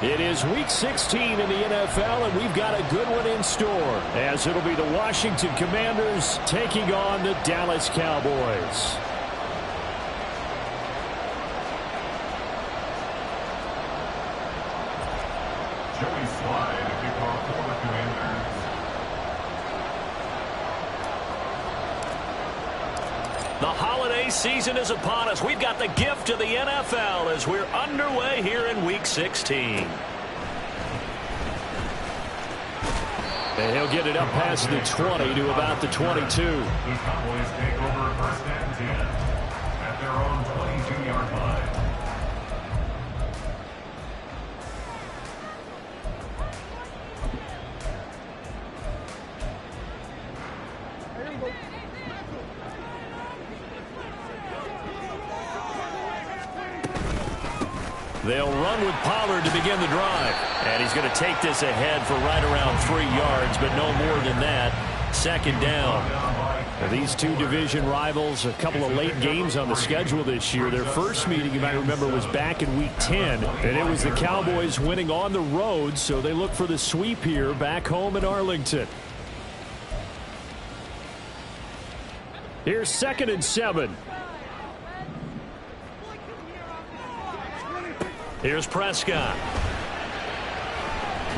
It is Week 16 in the NFL, and we've got a good one in store, as it'll be the Washington Commanders taking on the Dallas Cowboys. The holiday season is upon us. We've got the gift of the NFL as we're underway here in Week 16. And he'll get it up past the 20 to about the 22. The Cowboys take over first and 10 at their own 22-yard line. They'll run with Pollard to begin the drive. And he's going to take this ahead for right around 3 yards, but no more than that. Second down. Now, these two division rivals, a couple of late games on the schedule this year. Their first meeting, you might remember, was back in Week 10. And it was the Cowboys winning on the road, so they look for the sweep here back home in Arlington. Here's 2nd and 7. Here's Prescott.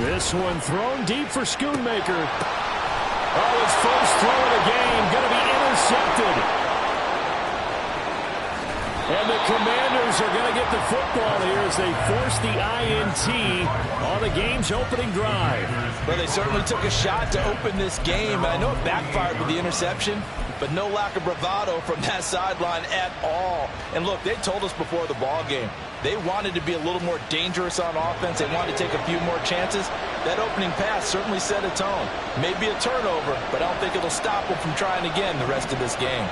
This one thrown deep for Schoonmaker. Oh, his first throw of the game going to be intercepted. And the Commanders are going to get the football here as they force the INT on the game's opening drive. Well, they certainly took a shot to open this game. I know it backfired with the interception, but no lack of bravado from that sideline at all. And look, they told us before the ball game, they wanted to be a little more dangerous on offense. They wanted to take a few more chances. That opening pass certainly set a tone. Maybe a turnover, but I don't think it'll stop them from trying again the rest of this game.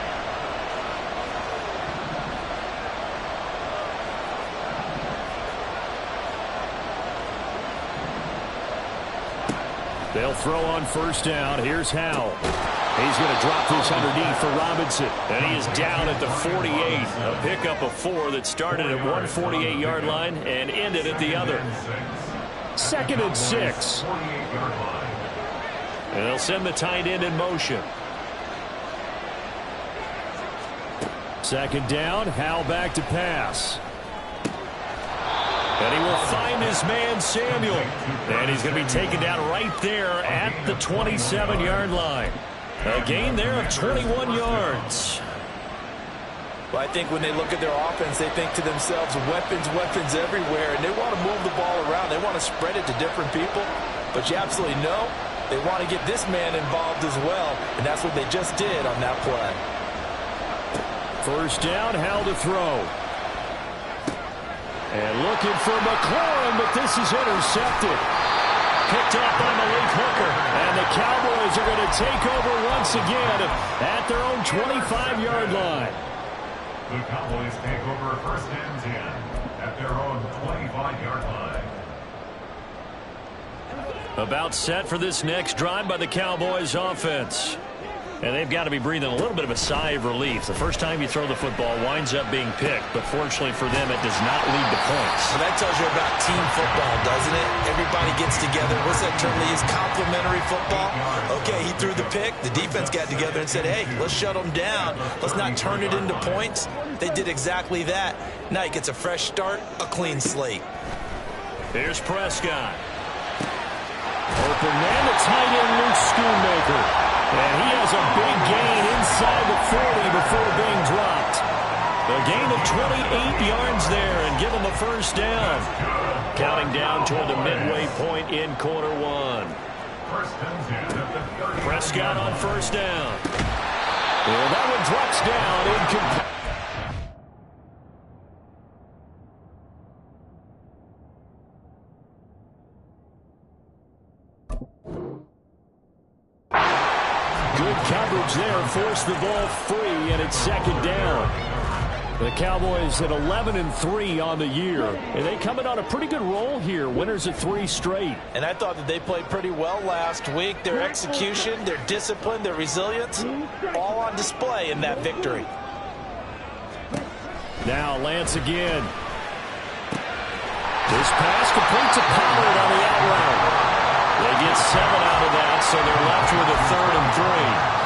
They'll throw on first down. Here's Howell. He's going to drop this underneath for Robinson. And he is down at the 48. A pickup of 4 that started at one 48-yard line and ended at the other. 2nd and 6. And they'll send the tight end in motion. 2nd down. Howell back to pass. And he will find his man, Samuel. And he's going to be taken down right there at the 27-yard line. A gain there of 21 yards. Well, I think when they look at their offense, they think to themselves, weapons everywhere, and they want to move the ball around. They want to spread it to different people. But you absolutely know they want to get this man involved as well, and that's what they just did on that play. First down, Howell to throw. And looking for McLaurin, but this is intercepted. Picked up by Malik Hooker. And the Cowboys are going to take over once again at their own 25-yard line. The Cowboys take over first and 10 at their own 25-yard line. About set for this next drive by the Cowboys offense. And they've got to be breathing a little bit of a sigh of relief. The first time you throw the football winds up being picked, but fortunately for them, it does not lead to points. Well, that tells you about team football, doesn't it? Everybody gets together. What's that term they use? Complementary football? Okay, he threw the pick. The defense got together and said, hey, let's shut them down. Let's not turn it into points. They did exactly that. Now he gets a fresh start, a clean slate. Here's Prescott. Open man to tight end Luke Schoonmaker. And he has a big gain inside the 40 before being dropped. A gain of 28 yards there and give him a first down. Counting down toward the midway point in quarter one. Prescott on first down. And that one drops down incomplete. Good coverage there, forced the ball free, and it's second down. The Cowboys at 11-3 on the year, and they come in on a pretty good roll here, winners of 3 straight. And I thought that they played pretty well last week. Their execution, their discipline, their resilience, all on display in that victory. Now Lance again. This pass complete to Pollard on the out route. They get 7 out of that, so they're left with a 3rd and 3.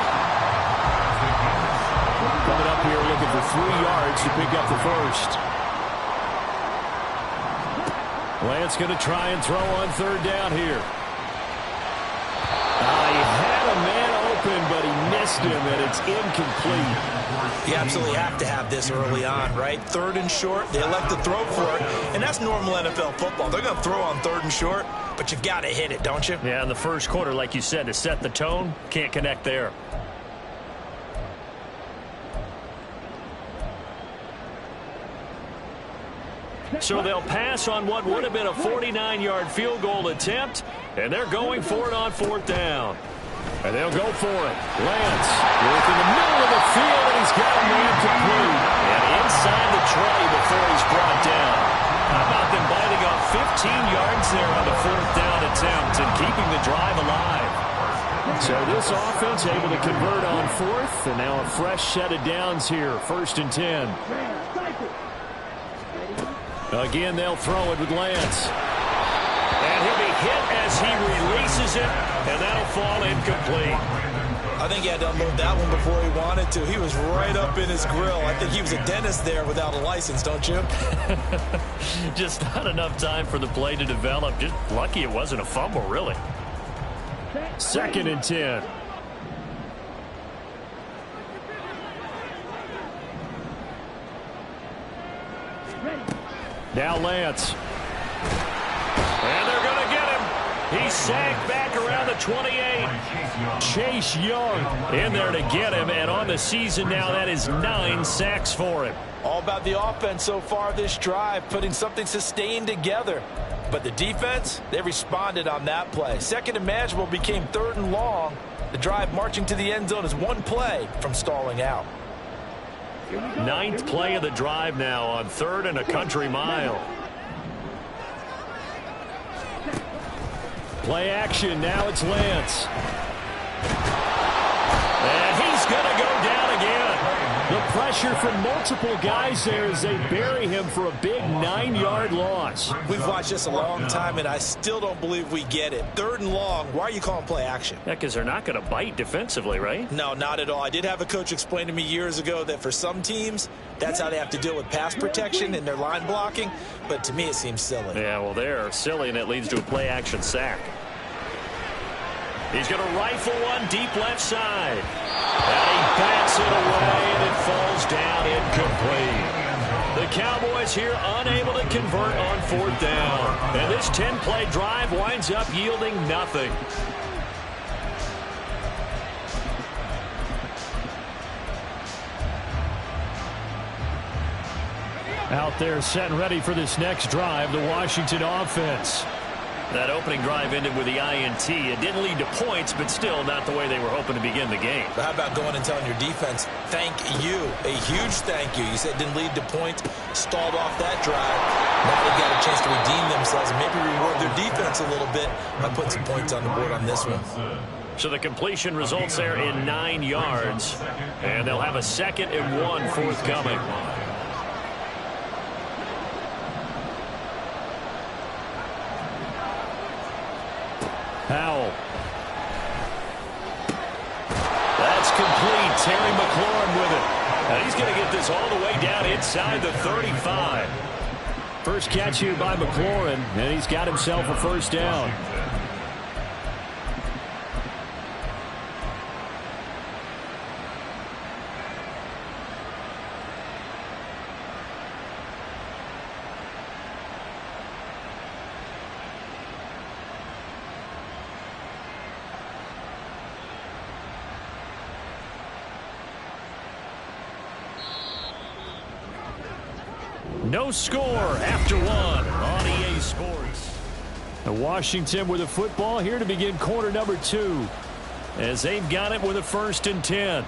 Coming up here looking for 3 yards to pick up the first. Lance going to try and throw on 3rd down here. He had a man open, but he missed him, and it's incomplete. You absolutely have to have this early on, right? 3rd and short, they elect to throw for it, and that's normal NFL football. They're going to throw on 3rd and short, but you've got to hit it, don't you? Yeah, in the first quarter, like you said, to set the tone, can't connect there. So they'll pass on what would have been a 49-yard field goal attempt, and they're going for it on 4th down. And they'll go for it. Lance work in the middle of the field, and he's got a man complete. And inside the tray before he's brought down. How about them biting off 15 yards there on the 4th down attempt and keeping the drive alive? So this offense able to convert on 4th, and now a fresh set of downs here, 1st and 10. Again, they'll throw it with Lance. And he'll be hit as he releases it, and that'll fall incomplete. I think he had to unload that one before he wanted to. He was right up in his grill. I think he was a dentist there without a license, don't you? Just not enough time for the play to develop. Just lucky it wasn't a fumble, really. 2nd and 10. Now Lance. And they're going to get him. He's sacked back around the 28. Chase Young in there to get him. And on the season now, that is 9 sacks for him. All about the offense so far this drive, putting something sustained together. But the defense, they responded on that play. 2nd and manageable became 3rd and long. The drive marching to the end zone is 1 play from stalling out. 9th play of the drive now on 3rd and a country mile. Play action. Now it's Lance. And he's going to go down again. The pressure from multiple guys there as they bury him for a big 9-yard loss. We've watched this a long time, and I still don't believe we get it. 3rd and long. Why are you calling play action? Yeah, because they're not going to bite defensively, right? No, not at all. I did have a coach explain to me years ago that for some teams, that's how they have to deal with pass protection and their line blocking. But to me, it seems silly. Yeah, well, they're silly, and it leads to a play action sack. He's going to rifle one deep left side. And he bats it away, and it falls down incomplete. The Cowboys here unable to convert on 4th down. And this 10-play drive winds up yielding nothing. Out there set and ready for this next drive, the Washington offense. That opening drive ended with the INT. It didn't lead to points, but still not the way they were hoping to begin the game. But how about going and telling your defense, thank you, a huge thank you. You said it didn't lead to points, stalled off that drive. Now they've got a chance to redeem themselves and maybe reward their defense a little bit by putting some points on the board on this one. So the completion results there in 9 yards, and they'll have a 2nd and 1 forthcoming. Powell. That's complete. Terry McLaurin with it. And he's going to get this all the way down inside the 35. First catch here by McLaurin, and he's got himself a 1st down. No score after 1 on EA Sports. And Washington with a football here to begin quarter number 2 as they've got it with a 1st and 10.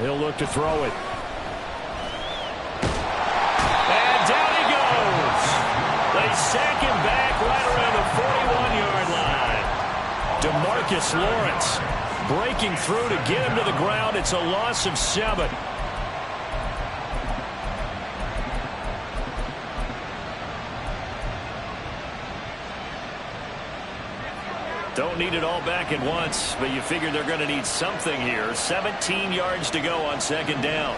He'll look to throw it. And down he goes. They sack him back right around the 41-yard line. DeMarcus Lawrence breaking through to get him to the ground. It's a loss of 7. Don't need it all back at once, but you figure they're going to need something here. 17 yards to go on second down.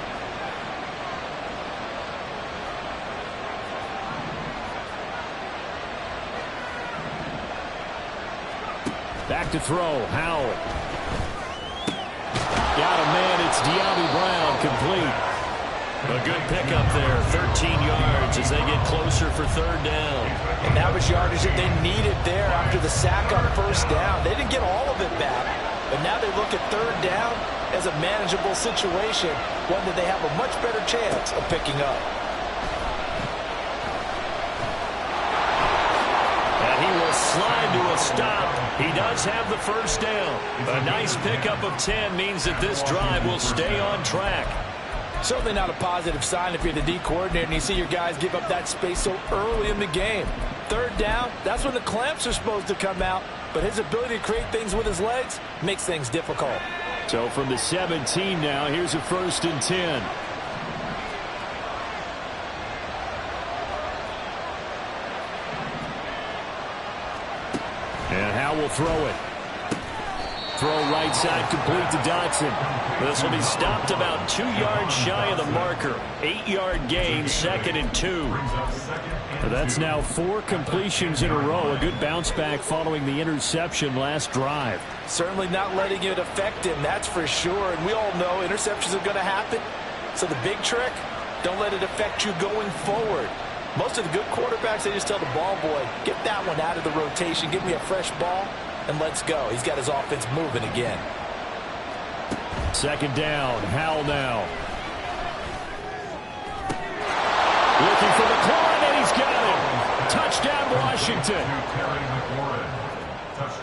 Back to throw. Howell. Got a man. It's De'Ami Brown, complete. A good pickup there. 13 yards as they get closer for third down. And that was yardage that they needed there after the sack on first down. They didn't get all of it back, but now they look at third down as a manageable situation, one that they have a much better chance of picking up. He will slide to a stop. He does have the first down. A nice pickup of 10 means that this drive will stay on track. Certainly not a positive sign if you're the D coordinator and you see your guys give up that space so early in the game. Third down, that's when the clamps are supposed to come out, but his ability to create things with his legs makes things difficult. So from the 17 now, here's a 1st and 10. And Howell will throw it. Throw right side complete to Dotson. This will be stopped about 2 yards shy of the marker. 8-yard gain, 2nd and 2. That's now 4 completions in a row. A good bounce back following the interception last drive. Certainly not letting it affect him, that's for sure. And we all know interceptions are going to happen. So the big trick, don't let it affect you going forward. Most of the good quarterbacks, they just tell the ball boy, get that one out of the rotation, give me a fresh ball, and let's go. He's got his offense moving again. Second down, Howell now. Looking for the climb, and he's got it. Touchdown, Washington.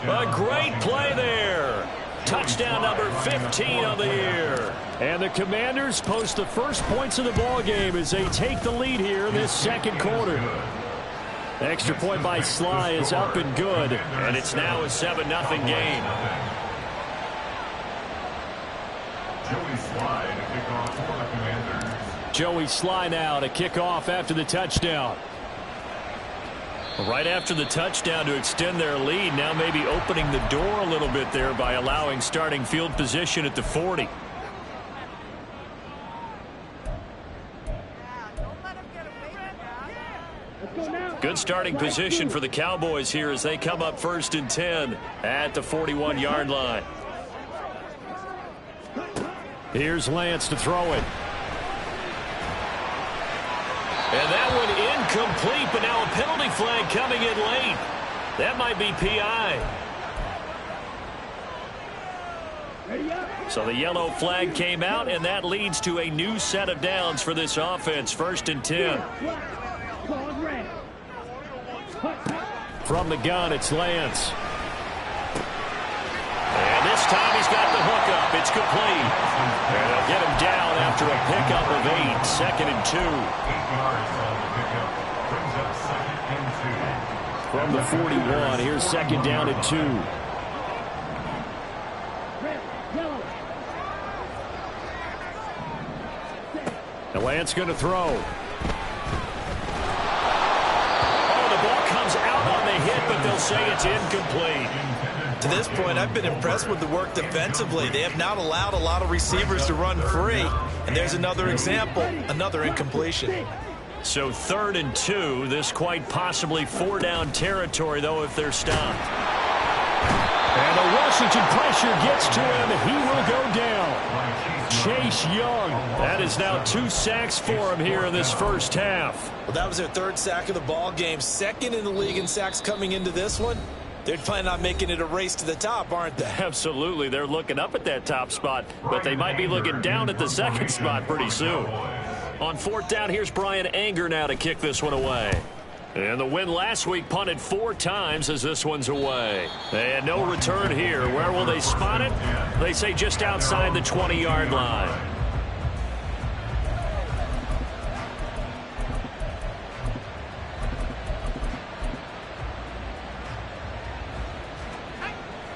A great play there. Touchdown number 15 on the year. And the Commanders post the first points of the ball game as they take the lead here in this second quarter. Extra point by Sly is up and good, and it's now a 7-0 game. Joey Sly to kick off for the Commanders. Joey Sly now to kick off after the touchdown. Right after the touchdown to extend their lead, now maybe opening the door a little bit there by allowing starting field position at the 40. Good starting position for the Cowboys here as they come up 1st and 10 at the 41-yard line. Here's Lance to throw it. And that one incomplete, but now a penalty flag coming in late. That might be PI. So the yellow flag came out, and that leads to a new set of downs for this offense. 1st and 10. From the gun, it's Lance. And this time he's got the hookup. It's complete. And they'll get him down after a pickup of 8. 2nd and 2. 8 yards on the pickup. Brings up 2nd and 2. From the 41, here's 2nd down and 2. And Lance going to throw. But they'll say it's incomplete. To this point, I've been impressed with the work defensively. They have not allowed a lot of receivers to run free. And there's another example, another incompletion. So 3rd and 2. This quite possibly 4-down territory, though, if they're stopped. And the Washington pressure gets to him. He will go down. Chase Young. That is now 2 sacks for him here in this first half. Well, that was their 3rd sack of the ball game. 2nd in the league in sacks coming into this one. They're planning on making it a race to the top, aren't they? Absolutely. They're looking up at that top spot, but they might be looking down at the 2nd spot pretty soon. On 4th down, here's Brian Anger now to kick this one away. And the win last week punted 4 times as this one's away. They had no return here. Where will they spot it? They say just outside the 20-yard line.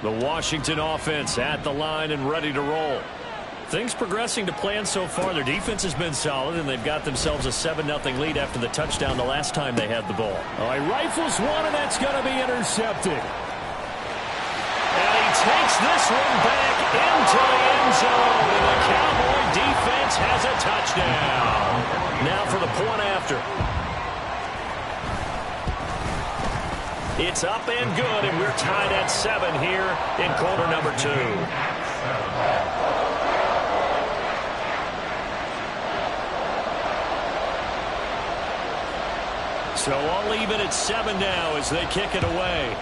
The Washington offense at the line and ready to roll. Things progressing to plan so far. Their defense has been solid, and they've got themselves a 7-0 lead after the touchdown the last time they had the ball. Oh, he rifles one, and that's going to be intercepted. And he takes this one back into the end zone, and the Cowboy defense has a touchdown. Now for the point after. It's up and good, and we're tied at 7 here in quarter number 2. So I'll leave it at 7 now as they kick it away.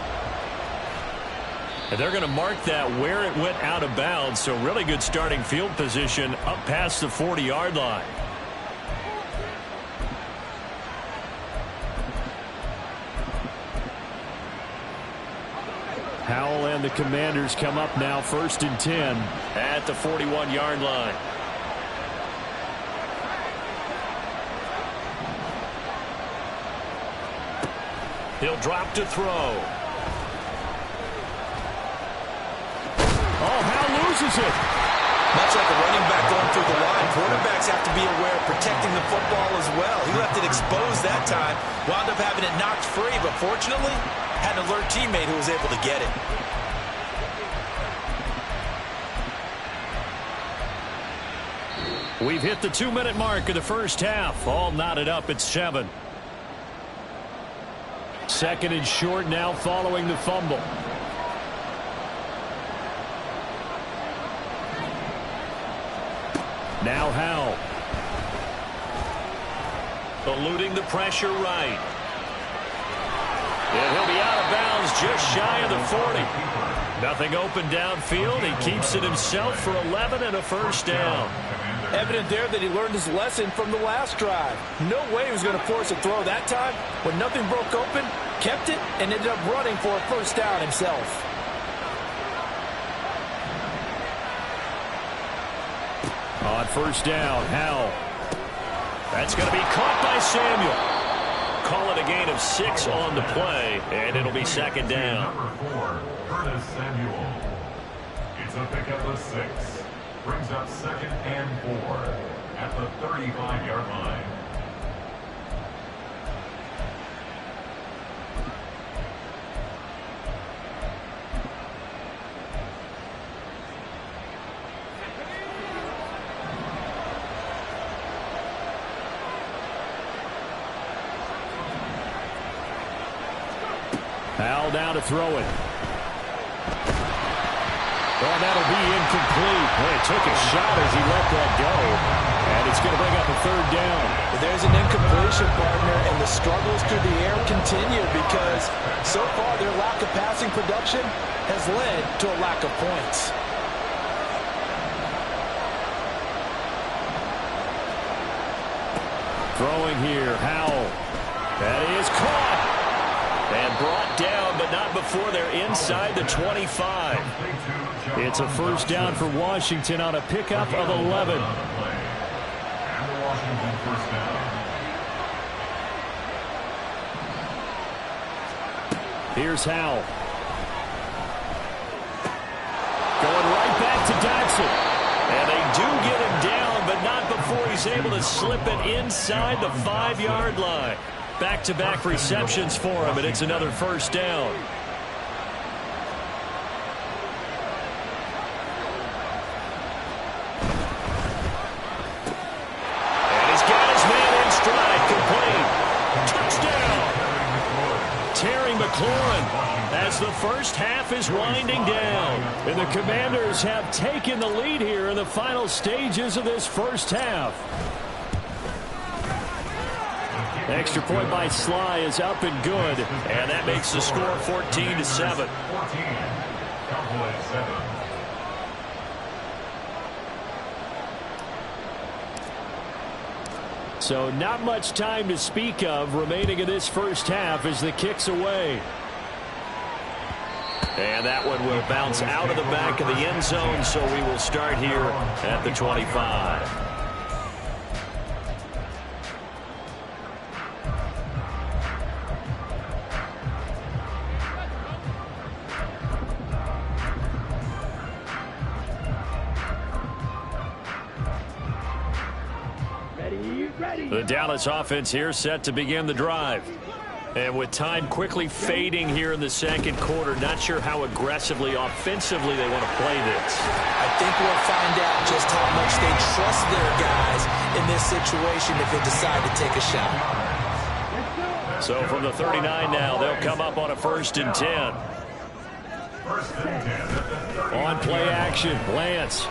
And they're going to mark that where it went out of bounds. So really good starting field position up past the 40-yard line. Howell and the Commanders come up now, 1st and 10. At the 41-yard line. He'll drop to throw. Oh, Howell loses it. Much like a running back going through the line, quarterbacks have to be aware of protecting the football as well. He left it exposed that time, wound up having it knocked free, but fortunately, had an alert teammate who was able to get it. We've hit the 2-minute mark of the first half. All knotted up at 7. 2nd and short now following the fumble. Now Howell. Eluding the pressure right. And he'll be out of bounds just shy of the 40. Nothing open downfield. He keeps it himself for 11 and a first down. Evident there that he learned his lesson from the last drive. No way he was going to force a throw that time. When nothing broke open, kept it, and ended up running for a first down himself. On first down, Howell. That's going to be caught by Samuel. Call it a gain of 6 on the play, and it'll be 2nd down. Number 4, Curtis Samuel. It's a pickup of 6. Brings up 2nd and 4 at the 35-yard line. Howell down to throw it. Well, that'll be incomplete. Well, he took a shot as he let that go. And it's going to bring up a 3rd down. There's an incompletion, partner, and the struggles through the air continue because so far their lack of passing production has led to a lack of points. Throwing here, Howell. That is caught. And brought down, but not before they're inside the 25. It's a first down for Washington on a pickup of 11. And the Washington first down. Here's Howell. Going right back to Dodson. And they do get him down, but not before he's able to slip it inside the 5-yard line. Back-to-back receptions for him, and it's another first down. And he's got his man in stride, complete. Touchdown! Terry McLaurin as the first half is winding down. And the Commanders have taken the lead here in the final stages of this first half. Extra point by Sly is up and good. And that makes the score 14-7. 14. Cowboys 7. So not much time to speak of remaining in this first half as the kick's away. And that one will bounce out of the back of the end zone, so we will start here at the 25. The Dallas offense here set to begin the drive. And with time quickly fading here in the second quarter, not sure how aggressively, offensively they want to play this. I think we'll find out just how much they trust their guys in this situation if they decide to take a shot. So from the 39 now, they'll come up on a 1st and 10. On play action, Lance.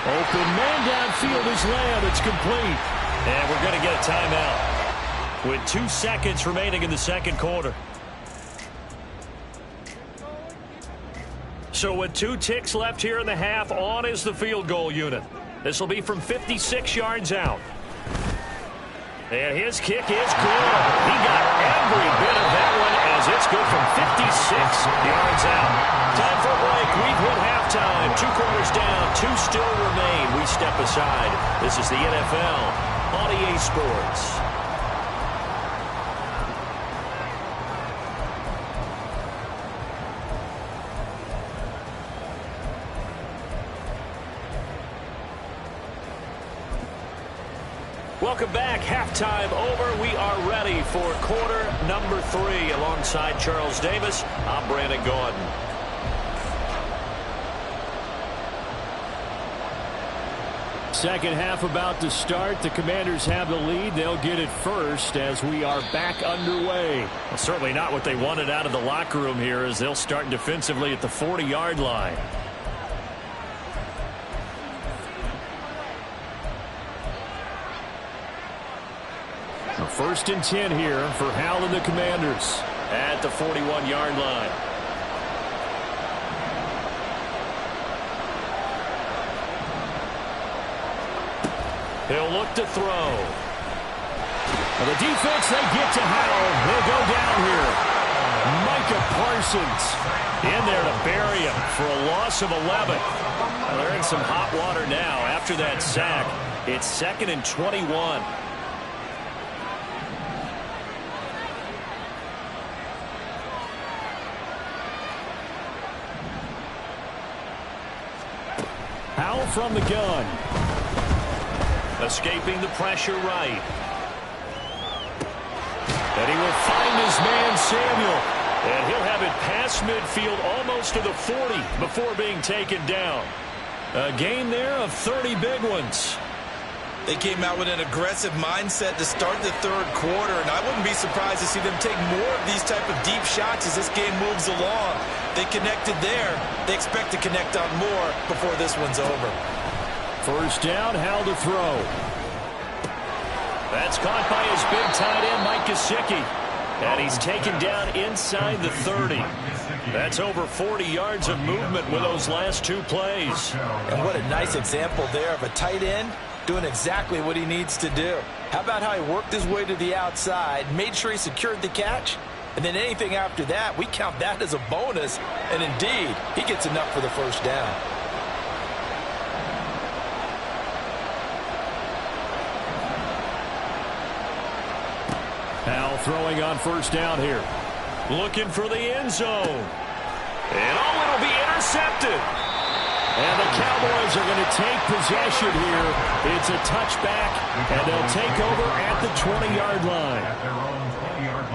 Open man downfield is Lamb. It's complete. And we're going to get a timeout with 2 seconds remaining in the second quarter. So with 2 ticks left here in the half, on is the field goal unit. This will be from 56 yards out. And his kick is good. He got every bit of that one as it's good from 56 yards out. Time for a break. We've hit halftime. 2 quarters down. 2 still remain. We step aside. This is the NFL on EA Sports. Welcome back. Halftime over. We are ready for quarter number 3. Alongside Charles Davis, I'm Brandon Gordon. Second half about to start. The Commanders have the lead. They'll get it first as we are back underway. Well, certainly not what they wanted out of the locker room here as they'll start defensively at the 40-yard line. A 1st and 10 here for Hal and the Commanders. At the 41-yard line. He'll look to throw. Well, the defense, they get to Hal. They'll go down here. Micah Parsons in there to bury him for a loss of 11. Well, they're in some hot water now after that sack. It's 2nd and 21. Hal from the gun. Escaping the pressure right. And he will find his man Samuel. And he'll have it past midfield almost to the 40 before being taken down. A gain there of 30 big ones. They came out with an aggressive mindset to start the third quarter, and I wouldn't be surprised to see them take more of these type of deep shots as this game moves along. They connected there. They expect to connect on more before this one's over. First down, Hal to throw. That's caught by his big tight end, Mike Gesicki. And he's taken down inside the 30. That's over 40 yards of movement with those last 2 plays. And what a nice example there of a tight end doing exactly what he needs to do. How about how he worked his way to the outside, made sure he secured the catch, and then anything after that, we count that as a bonus. And indeed, he gets enough for the first down. Hal throwing on first down here. Looking for the end zone. And it'll be intercepted. And the Cowboys are going to take possession here. It's a touchback, and they'll take over at the 20-yard line. At their own 20-yard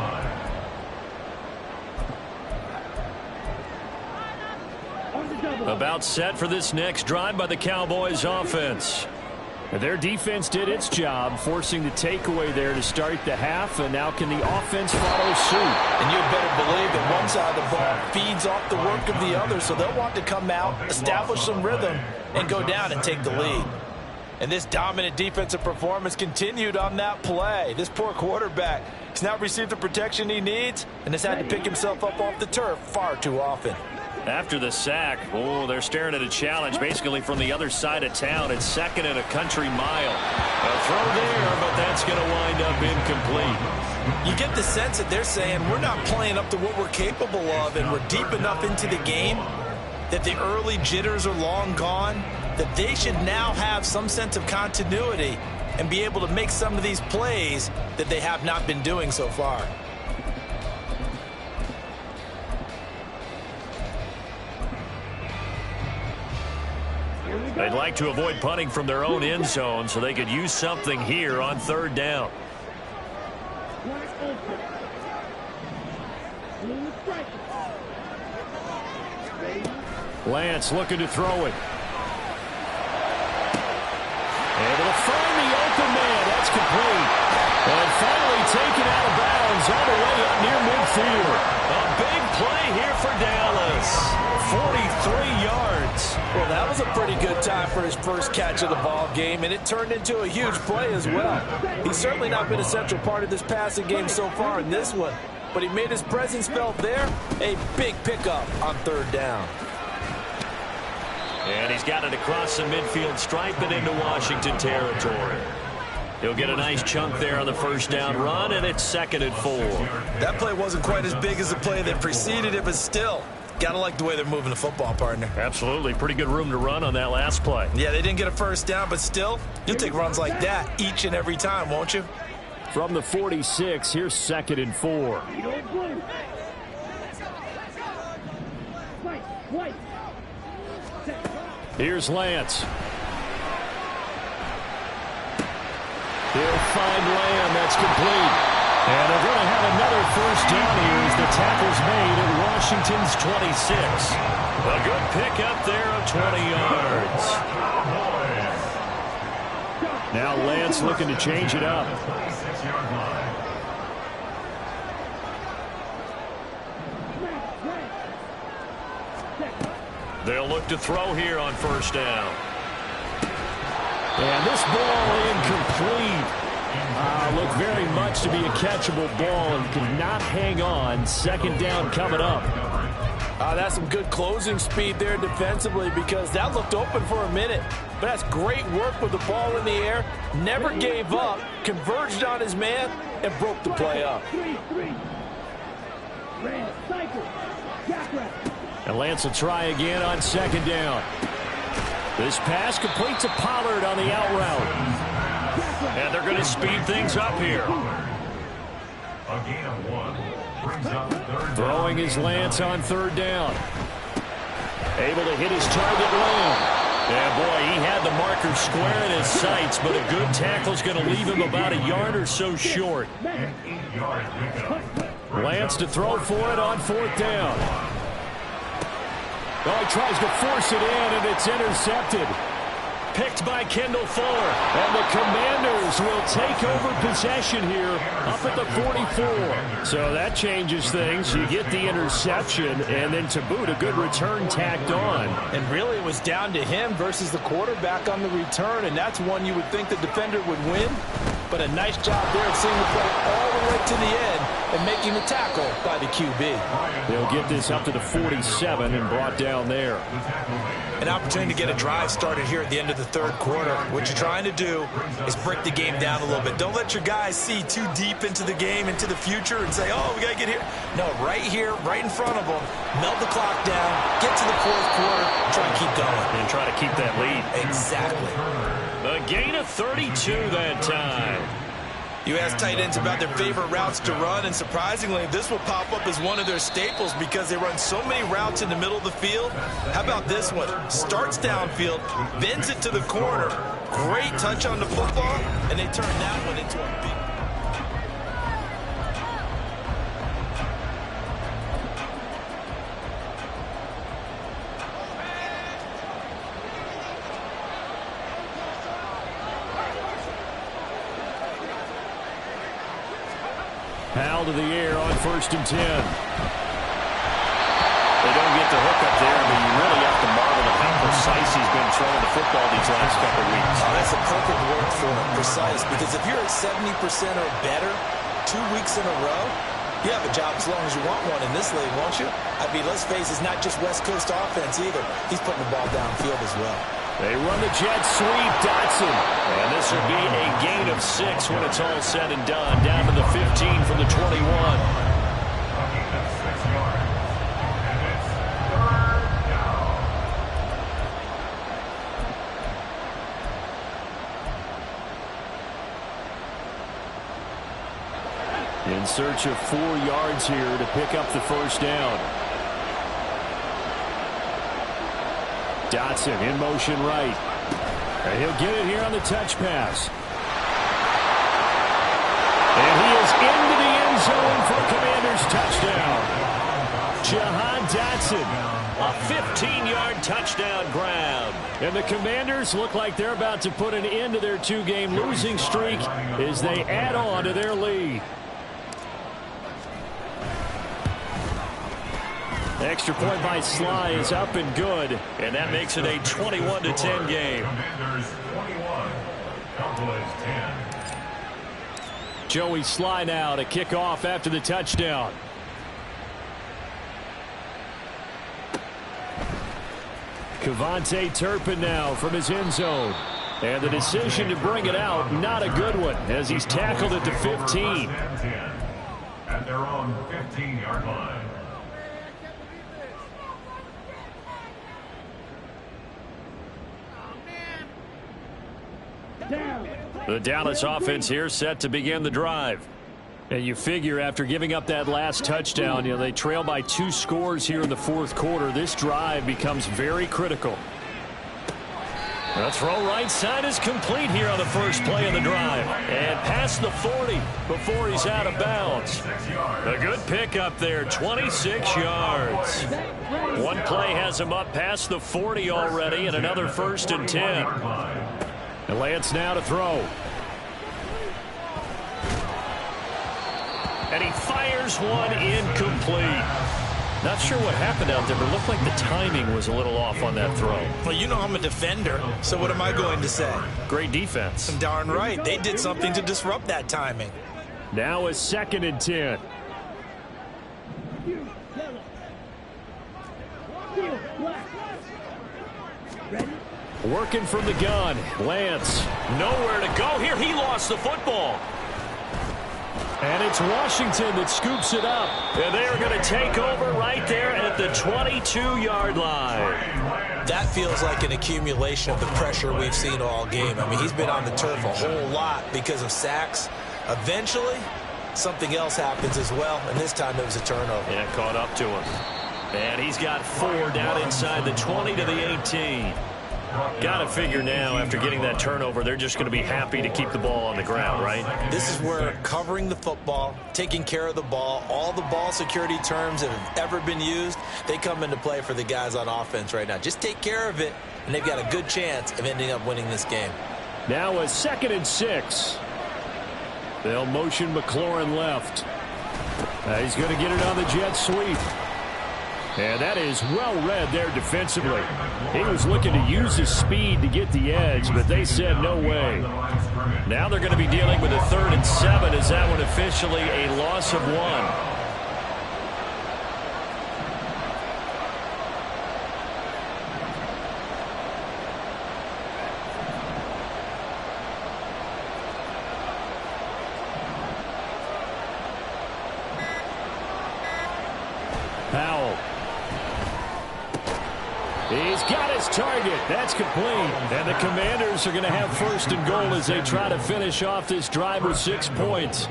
line. About set for this next drive by the Cowboys offense. Their defense did its job, forcing the takeaway there to start the half, and now can the offense follow suit? And you'd better believe that one side of the ball feeds off the work of the other, so they'll want to come out, establish some rhythm, and go down and take the lead. And this dominant defensive performance continued on that play. This poor quarterback has now received the protection he needs and has had to pick himself up off the turf far too often. After the sack, they're staring at a challenge basically from the other side of town. It's 2nd and a country mile. A throw there, but that's going to wind up incomplete. You get the sense that they're saying we're not playing up to what we're capable of, and we're deep enough into the game that the early jitters are long gone, that they should now have some sense of continuity and be able to make some of these plays that they have not been doing so far. They'd like to avoid punting from their own end zone so they could use something here on third down. Lance looking to throw it. Able to find the open man. That's complete. And finally taken out of bounds all the way up near midfield. A big play here for Dallas. 43 yards. Well, that was a pretty good time for his first catch of the ball game, and it turned into a huge play as well. He's certainly not been a central part of this passing game so far in this one, but he made his presence felt there. A big pickup on third down. And he's got it across the midfield stripe and into Washington territory. He'll get a nice chunk there on the first down run, and it's 2nd and 4. That play wasn't quite as big as the play that preceded it, but still, gotta like the way they're moving the football, partner. Absolutely. Pretty good room to run on that last play. Yeah, they didn't get a first down, but still, you'll take runs like that each and every time, won't you? From the 46, here's 2nd and 4. Here's Lance. He'll find Lamb. That's complete. And they're going to have another first down here as the tackle's made at Washington's 26. A good pickup there of 20 yards. Now Lance looking to change it up. They'll look to throw here on first down. And this ball incomplete. Looked very much to be a catchable ball and could not hang on. 2nd down coming up. That's some good closing speed there defensively because that looked open for a minute. But that's great work with the ball in the air. Never gave up, converged on his man, and broke the play up. And Lance will try again on 2nd down. This pass completes a Pollard on the out route. And they're going to speed things up here. A gain of 1 brings up third. Throwing his Lance on 3rd down. Able to hit his target Lamb. Yeah, boy, he had the marker square in his sights, but a good tackle's going to leave him about a yard or so short. An 8-yard pickup. Lance to throw for it on 4th down. Oh, he tries to force it in, and it's intercepted. Picked by Kendall Fuller. And the Commanders will take over possession here up at the 44. So that changes things. You get the interception, and then to boot, a good return tacked on. And really, it was down to him versus the quarterback on the return, and that's one you would think the defender would win. But a nice job there of seeing the play all the way to the end and making the tackle by the QB. They'll get this up to the 47 and brought down there. An opportunity to get a drive started here at the end of the third quarter. What you're trying to do is break the game down a little bit. Don't let your guys see too deep into the game, into the future, and say, oh, we got to get here. No, right here, right in front of them, melt the clock down, get to the 4th quarter, try to keep going. And try to keep that lead. Exactly. A gain of 32 that time. You ask tight ends about their favorite routes to run, and surprisingly, this will pop up as one of their staples because they run so many routes in the middle of the field. How about this one? Starts downfield, bends it to the corner. Great touch on the football, and they turn that one into a big... Powell to the air on 1st and 10. They don't get the hook up there, but you really have to marvel at how precise he's been throwing the football these last couple of weeks. Oh, that's a perfect word for it, precise, because if you're at 70% or better 2 weeks in a row, you have a job as long as you want one in this league, won't you? I mean, let's face it, it's not just West Coast offense either. He's putting the ball downfield as well. They run the jet sweep, Dotson. And this will be a gain of 6 when it's all said and done. Down to the 15 from the 21. A gain of 6 yards. And it's third down. In search of 4 yards here to pick up the first down. Dotson in motion right. And he'll get it here on the touch pass. And he is into the end zone for a Commanders touchdown. Jahan Dotson, a 15-yard touchdown grab. And the Commanders look like they're about to put an end to their two-game losing streak as they add on to their lead. Extra point by Sly is up and good. And that makes it a 21-10 game. Commanders 21, Cowboys 10. Joey Sly now to kick off after the touchdown. Kevontae Turpin now from his end zone. And the decision to bring it out, not a good one, as he's tackled at the 15. At their own 15-yard line. The Dallas offense here set to begin the drive. And you figure after giving up that last touchdown, they trail by 2 scores here in the fourth quarter. This drive becomes very critical. The throw right side is complete here on the first play of the drive. And past the 40 before he's out of bounds. A good pickup there, 26 yards. One play has him up past the 40 already, and another 1st and 10. And Lance now to throw. And he fires one incomplete. Not sure what happened out there, but it looked like the timing was a little off on that throw. Well, you know I'm a defender, so what am I going to say? Great defense. Darn right. They did something to disrupt that timing. Now a 2nd and 10. Working from the gun. Lance. Nowhere to go here. He lost the football. And it's Washington that scoops it up. And they are going to take over right there at the 22-yard line. That feels like an accumulation of the pressure we've seen all game. I mean, he's been on the turf a whole lot because of sacks. Eventually, something else happens as well, and this time it was a turnover. Yeah, caught up to him. And he's got 4 down inside the 20 to the 18. Got to figure now, after getting that turnover, they're just going to be happy to keep the ball on the ground, right? This is where covering the football, taking care of the ball, all the ball security terms that have ever been used, they come into play for the guys on offense right now. Just take care of it, and they've got a good chance of ending up winning this game. Now a 2nd and 6. They'll motion McLaurin left. He's going to get it on the jet sweep. And that is well read there defensively. He was looking to use his speed to get the edge, but they said no way. Now they're going to be dealing with a 3rd and 7. Is that one officially a loss of 1? Powell. He's got his target. That's complete. And the Commanders are going to have 1st and goal as they try to finish off this drive with 6 points.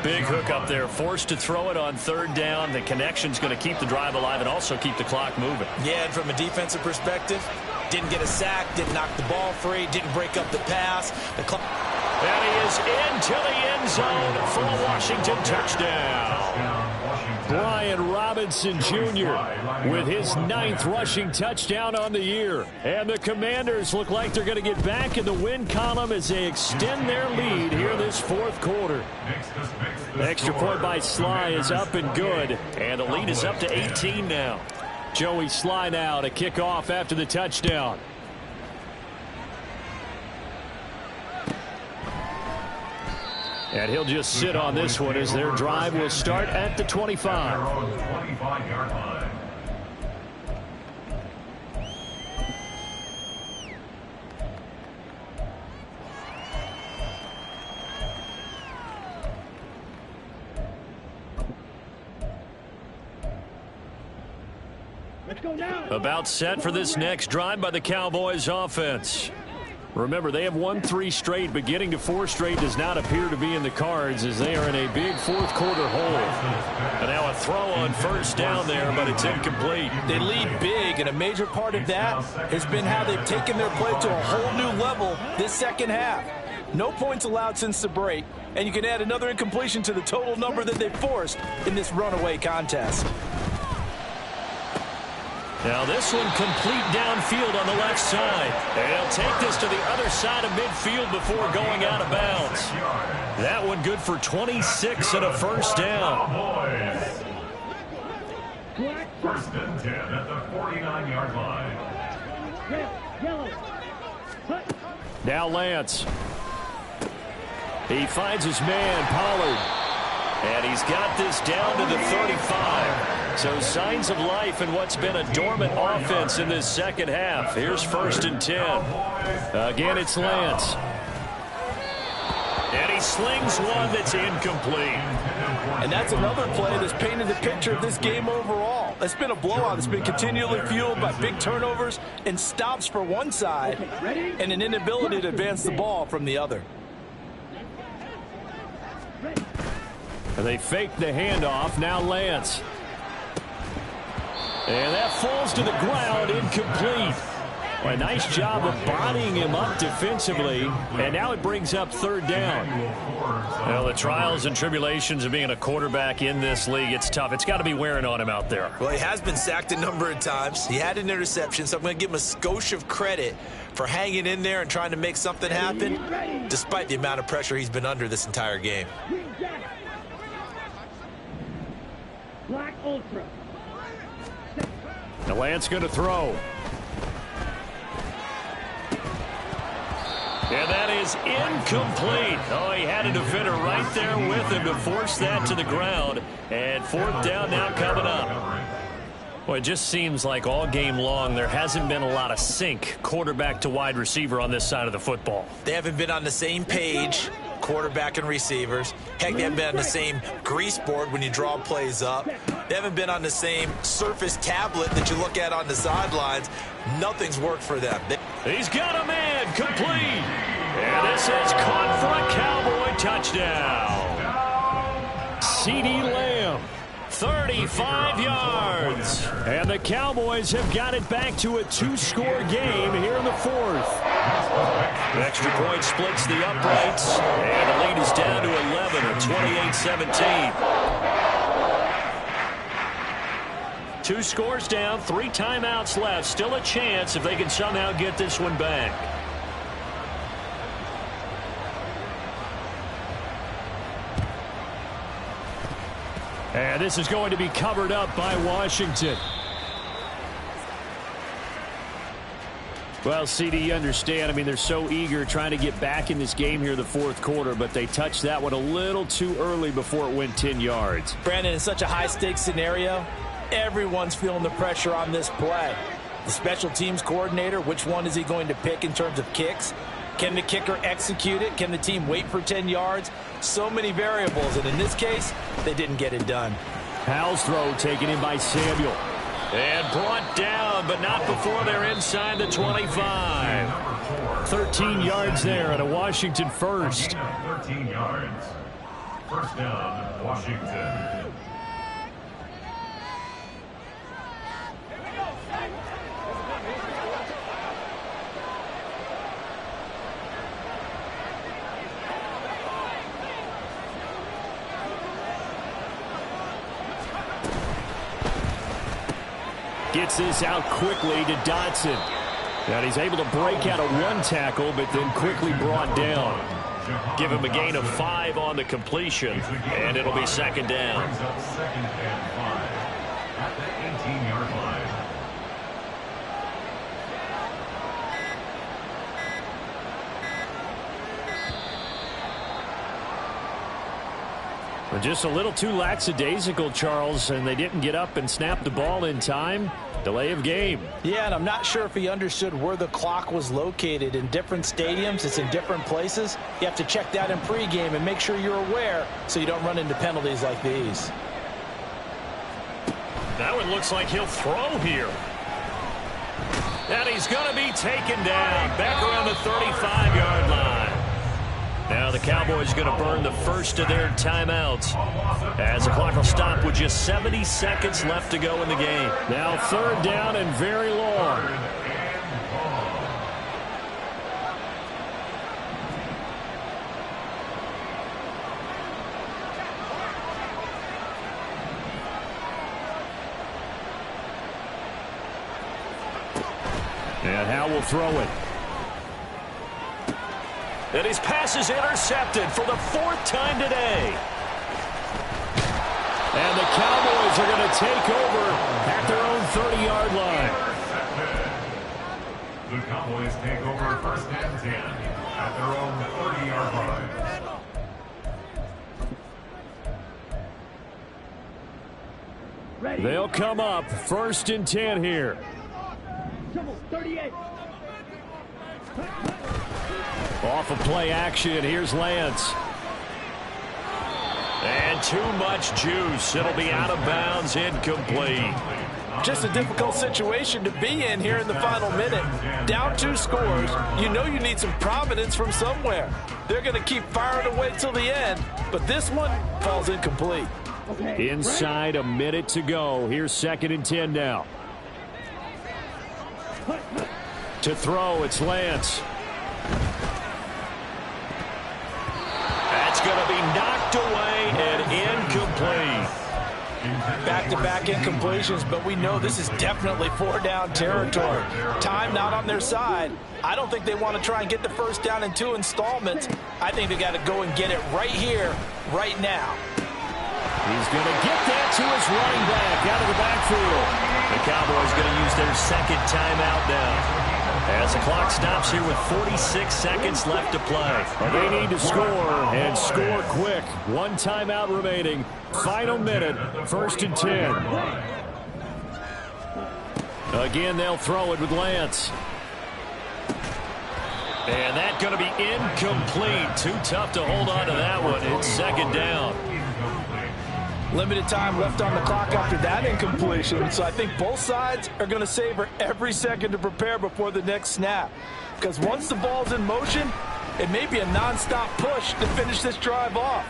Big hook up there. Forced to throw it on 3rd down. The connection's going to keep the drive alive and also keep the clock moving. Yeah, and from a defensive perspective, didn't get a sack, didn't knock the ball free, didn't break up the pass. And he is into the end zone for a Washington touchdown. Brian Robinson Jr. with his 9th rushing touchdown on the year. And the Commanders look like they're going to get back in the win column as they extend their lead here this 4th quarter. Extra point by Sly is up and good. And the lead is up to 18 now. Joey Sly now to kick off after the touchdown. And he'll just sit on this one as their drive will start at the 25. About set for this next drive by the Cowboys offense. Remember, they have won 3 straight, but getting to 4 straight does not appear to be in the cards as they are in a big fourth quarter hole. And now a throw on first down there, but it's incomplete. They lead big, and a major part of that has been how they've taken their play to a whole new level this second half. No points allowed since the break, and you can add another incompletion to the total number that they forced in this runaway contest. Now this one complete downfield on the left side. And he'll take this to the other side of midfield before going out of bounds. That one good for 26 and a first down. First and 10 at the 49-yard line. Now Lance. He finds his man, Pollard. And he's got this down to the 35. So signs of life in what's been a dormant offense in this second half. Here's first and 10. Again, it's Lance. And he slings one that's incomplete. And that's another play that's painted the picture of this game overall. It's been a blowout that's been continually fueled by big turnovers and stops for one side and an inability to advance the ball from the other. And they fake the handoff. Now Lance. And that falls to the ground, incomplete. Well, a nice job of bodying him up defensively, and now it brings up third down. Well, the trials and tribulations of being a quarterback in this league, it's tough. It's got to be wearing on him out there. Well, he has been sacked a number of times. He had an interception, so I'm going to give him a skosh of credit for hanging in there and trying to make something happen, despite the amount of pressure he's been under this entire game. Black Ultra. The Lance going to throw. And that is incomplete. Oh, he had a defender right there with him to force that to the ground. And fourth down now coming up. Well, it just seems like all game long there hasn't been a lot of sync quarterback to wide receiver on this side of the football. They haven't been on the same page, quarterback and receivers. Heck, they haven't been on the same grease board when you draw plays up. They haven't been on the same Surface tablet that you look at on the sidelines. Nothing's worked for them. He's got a man, complete. And this is caught for a Cowboy touchdown. CeeDee Lamb. 35 yards. And the Cowboys have got it back to a 2-score game here in the fourth. The extra point splits the uprights. And the lead is down to 11 or 28-17. 2 scores down, 3 timeouts left. Still a chance if they can somehow get this one back. And this is going to be covered up by Washington. Well, CD, you understand. I mean, they're so eager trying to get back in this game here in the fourth quarter, but they touched that one a little too early before it went 10 yards. Brandon, in such a high-stakes scenario, everyone's feeling the pressure on this play. The special teams coordinator, which one is he going to pick in terms of kicks? Can the kicker execute it? Can the team wait for 10 yards? So many variables, and in this case, they didn't get it done. Howell's throw taken in by Samuel. And brought down, but not before they're inside the 25. 13 yards there and a Washington first. 13 yards. First down, Washington. Gets this out quickly to Dotson. And he's able to break out of one tackle, but then quickly brought down. Give him a gain of 5 on the completion, and it'll be second down. Brings up second and 5 at the 18-yard line. Just a little too lackadaisical, Charles, and they didn't get up and snap the ball in time. Delay of game. Yeah, and I'm not sure if he understood where the clock was located. In different stadiums, it's in different places. You have to check that in pregame and make sure you're aware so you don't run into penalties like these. That one looks like he'll throw here. And he's going to be taken down back around the 35-yard line. Now the Cowboys are going to burn the first of their timeouts as the clock will stop with just 70 seconds left to go in the game. Now third down and very long. And Howe will throw it. And his pass is intercepted for the 4th time today. And the Cowboys are going to take over at their own 30-yard line. The Cowboys take over 1st and 10 at their own 30-yard line. They'll come up 1st and 10 here. 38. Off of play action, here's Lance. And too much juice. It'll be out of bounds, incomplete. Just a difficult situation to be in here in the final minute. Down 2 scores, you know you need some providence from somewhere. They're going to keep firing away till the end, but this one falls incomplete. Okay, Inside a minute to go. Here's 2nd and 10 now. To throw, it's Lance. That's going to be knocked away and incomplete. Back-to-back incompletions, but we know this is definitely 4-down territory. Time not on their side. I don't think they want to try and get the first down in 2 installments. I think they got to go and get it right here, right now. He's going to get that to his running back out of the backfield. The Cowboys going to use their 2nd timeout now, as the clock stops here with 46 seconds left to play. They need to score, and score quick. 1 timeout remaining. Final minute, 1st and 10. Again, they'll throw it with Lance. And that's going to be incomplete. Too tough to hold on to that one. It's 2nd down. Limited time left on the clock after that incompletion, so I think both sides are going to savor every second to prepare before the next snap. Because once the ball's in motion, it may be a nonstop push to finish this drive off.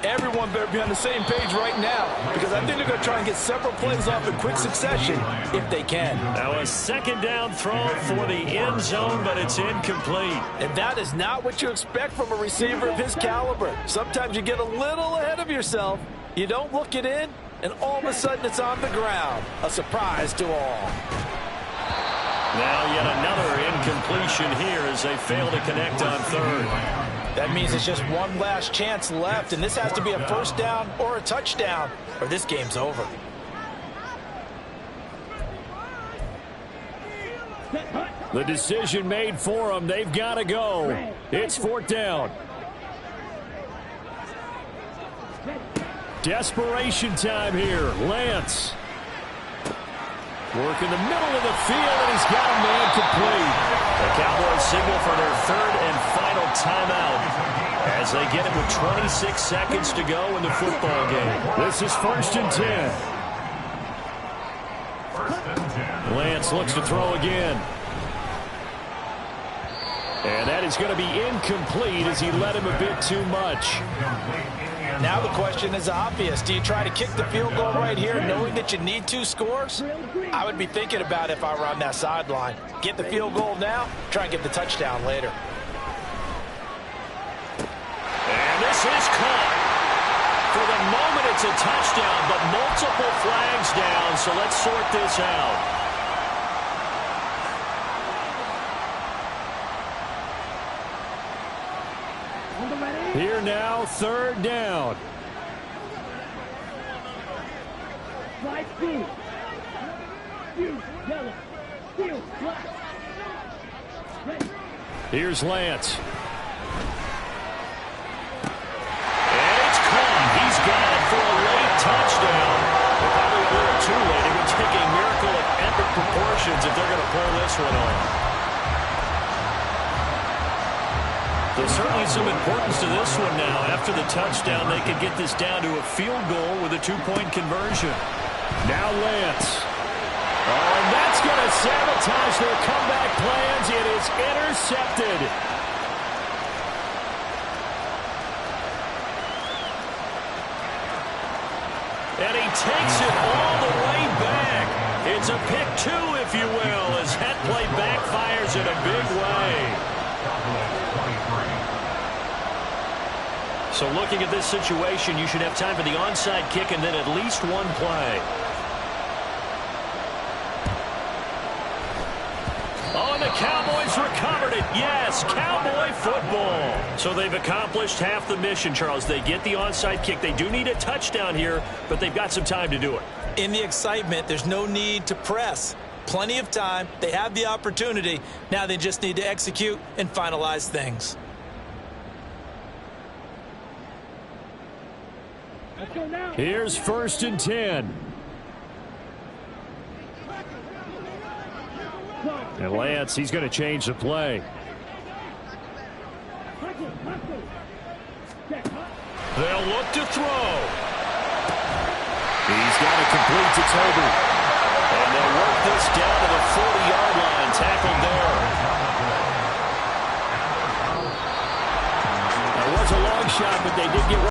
Everyone better be on the same page right now, because I think they're going to try and get several plays off in quick succession if they can. Now a 2nd down throw for the end zone, but it's incomplete. And that is not what you expect from a receiver of his caliber. Sometimes you get a little ahead of yourself. You don't look it in, and all of a sudden it's on the ground. A surprise to all. Now yet another incompletion here as they fail to connect on 3rd. That means it's just one last chance left, and this has to be a 1st down or a touchdown, or this game's over. The decision made for them. They've got to go. It's 4th down. Desperation time here. Lance. Work in the middle of the field, and he's got a man complete. The Cowboys signal for their 3rd and final timeout as they get it with 26 seconds to go in the football game. This is 1st and 10. Lance looks to throw again. And that is going to be incomplete as he led him a bit too much. Now the question is obvious. Do you try to kick the field goal right here knowing that you need 2 scores? I would be thinking about it if I were on that sideline. Get the field goal now, try and get the touchdown later. And this is caught. For the moment, it's a touchdown, but multiple flags down, so let's sort this out. Here now, 3rd down. Right blue. Blue, yellow. Steel, black. Red. Here's Lance. And it's caught. He's got it for a late touchdown. Probably a little too late. It would take a miracle of epic proportions if they're going to pull this one off. There's certainly some importance to this one now. After the touchdown, they could get this down to a field goal with a 2-point conversion. Now Lance. Oh, and that's That's going to sabotage their comeback plans. It is intercepted. And he takes it all the way back. It's a pick two, if you will, as that play backfires in a big way. So looking at this situation, you should have time for the onside kick and then at least one play. Oh, and the Cowboys recovered it. Yes, Cowboy football. So they've accomplished half the mission, Charles. They get the onside kick. They do need a touchdown here, but they've got some time to do it. In the excitement, there's no need to press. Plenty of time. They have the opportunity. Now they just need to execute and finalize things. Let's go now. Here's 1st and 10. And Lance, he's going to change the play. They'll look to throw. He's got it complete to Toby. And they'll work this down.